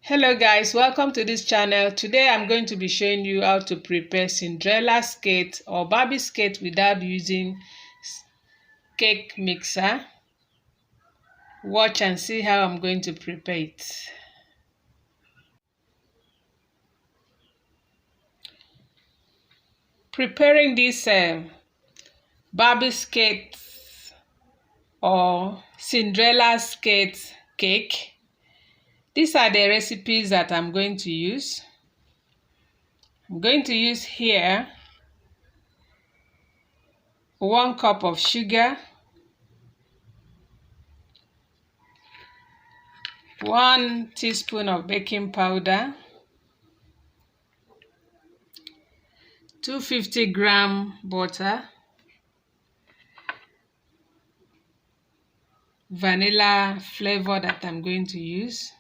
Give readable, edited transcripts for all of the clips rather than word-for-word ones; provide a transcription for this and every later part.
Hello guys, welcome to this channel. Today I'm going to be showing you how to prepare Cinderella skate or Barbie skate without using cake mixer. Watch and see how I'm going to prepare it. Preparing this Barbie skate or Cinderella skate cake. These are the recipes that I'm going to use. I'm going to use here 1 cup of sugar, 1 teaspoon of baking powder, 250-gram butter, vanilla flavor that I'm going to use.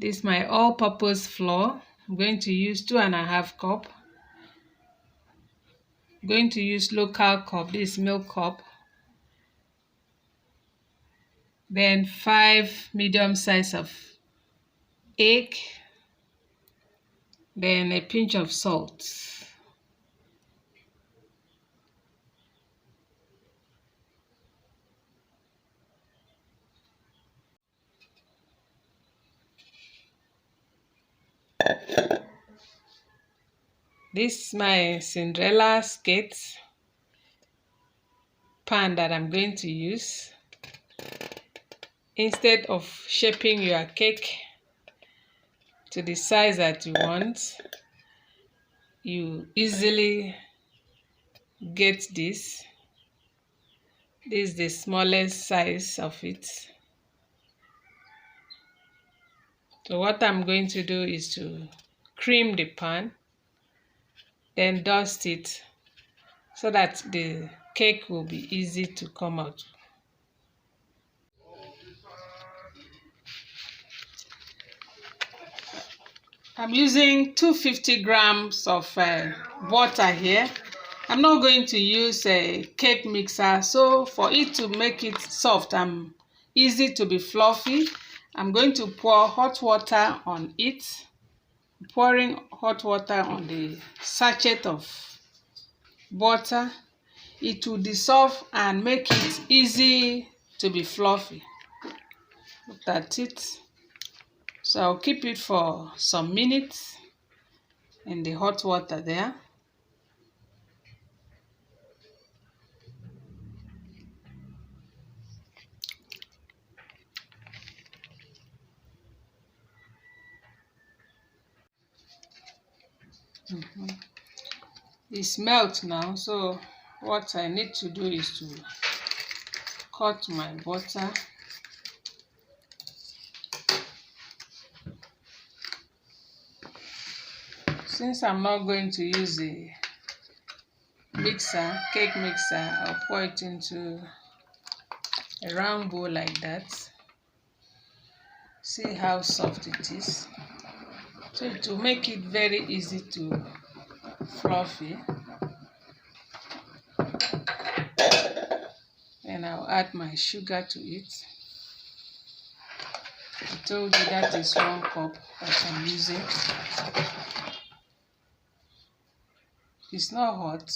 This is my all-purpose flour. I'm going to use 2.5 cup. I'm going to use local cup, this milk cup. Then 5 medium size of egg. Then a pinch of salt. This is my Cinderella skate pan that I'm going to use. Instead of shaping your cake to the size that you want, you easily get this. This is the smallest size of it. So what I'm going to do is to cream the pan, then dust it so that the cake will be easy to come out. I'm using 250 grams of butter here. I'm not going to use a cake mixer, so for it to make it soft and easy to be fluffy, I'm going to pour hot water on it. Pouring hot water on the sachet of butter, it will dissolve and make it easy to be fluffy. Look at it. So I'll keep it for some minutes in the hot water there. It's melt now, so what I need to do is to cut my butter. Since I'm not going to use a mixer, cake mixer, I'll pour it into a round bowl like that. See how soft it is. So to make it very easy to fluffy, and I'll add my sugar to it. I told you that is 1 cup that I'm using. It's not hot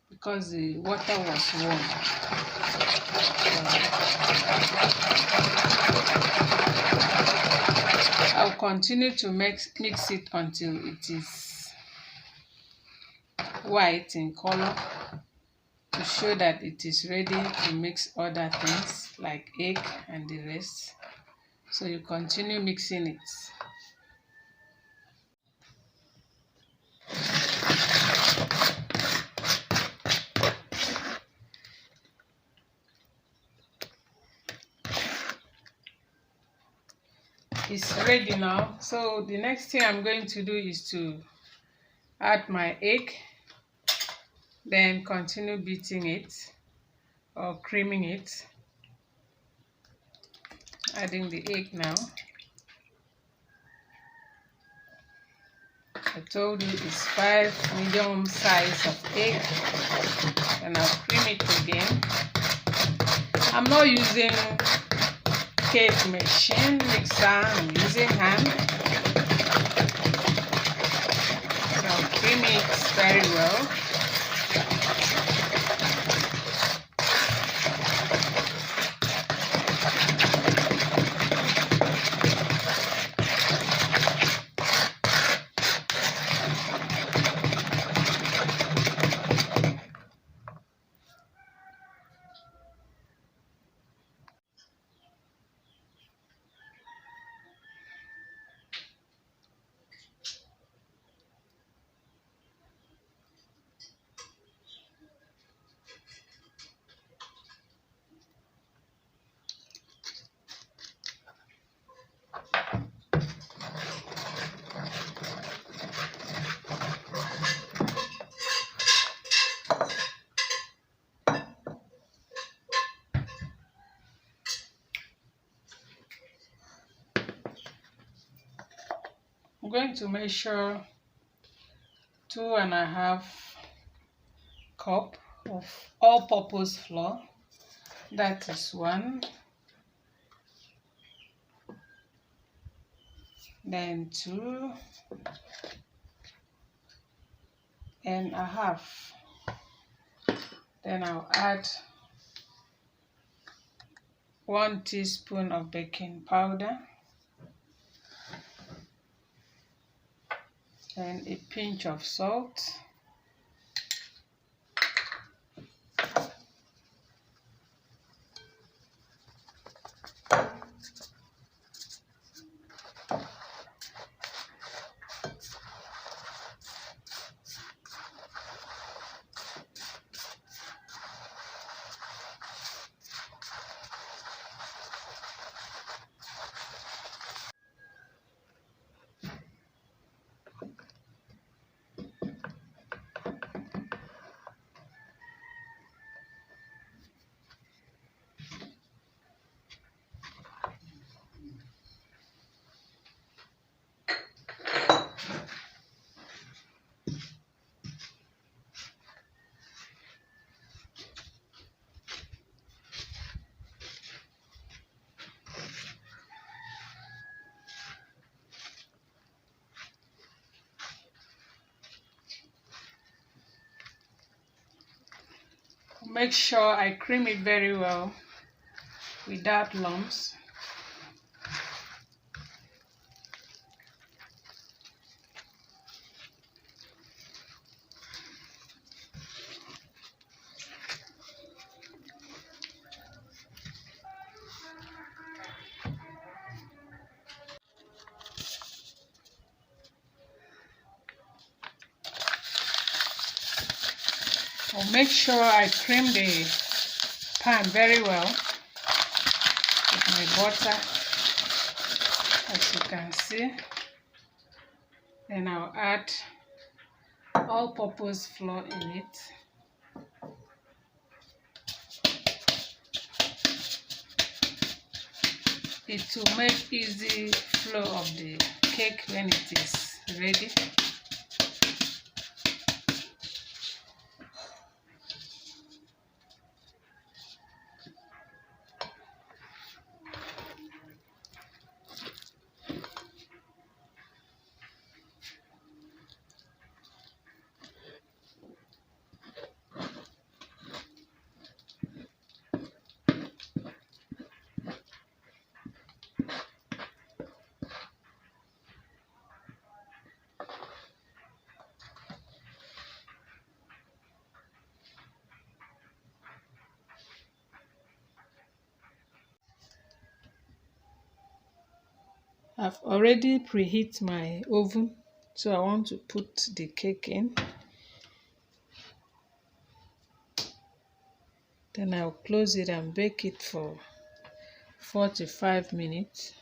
because the water was warm. I'll continue to mix it until it is white in color, to show that it is ready to mix other things like egg and the rest. So you continue mixing it. It's ready now. So the next thing I'm going to do is to add my egg, then continue beating it or creaming it. Adding the egg now. I told you it's 5 medium size of egg, and I'll cream it again. I'm not using cake machine mixer. I'm using hand. So I'll pre-mix very well. I'm going to measure 2.5 cup of all-purpose flour. That is 1, then 2.5. Then I'll add 1 teaspoon of baking powder and a pinch of salt. Make sure I cream it very well without lumps. I'll make sure I cream the pan very well with my butter, as you can see. Then I'll add all-purpose flour in it. It will make easy flow of the cake when it is ready. I've already preheat my oven, so I want to put the cake in. Then I'll close it and bake it for 45 minutes.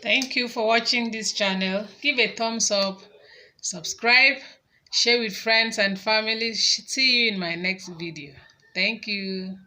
Thank you for watching this channel. Give a thumbs up, subscribe, share with friends and family. See you in my next video. Thank you.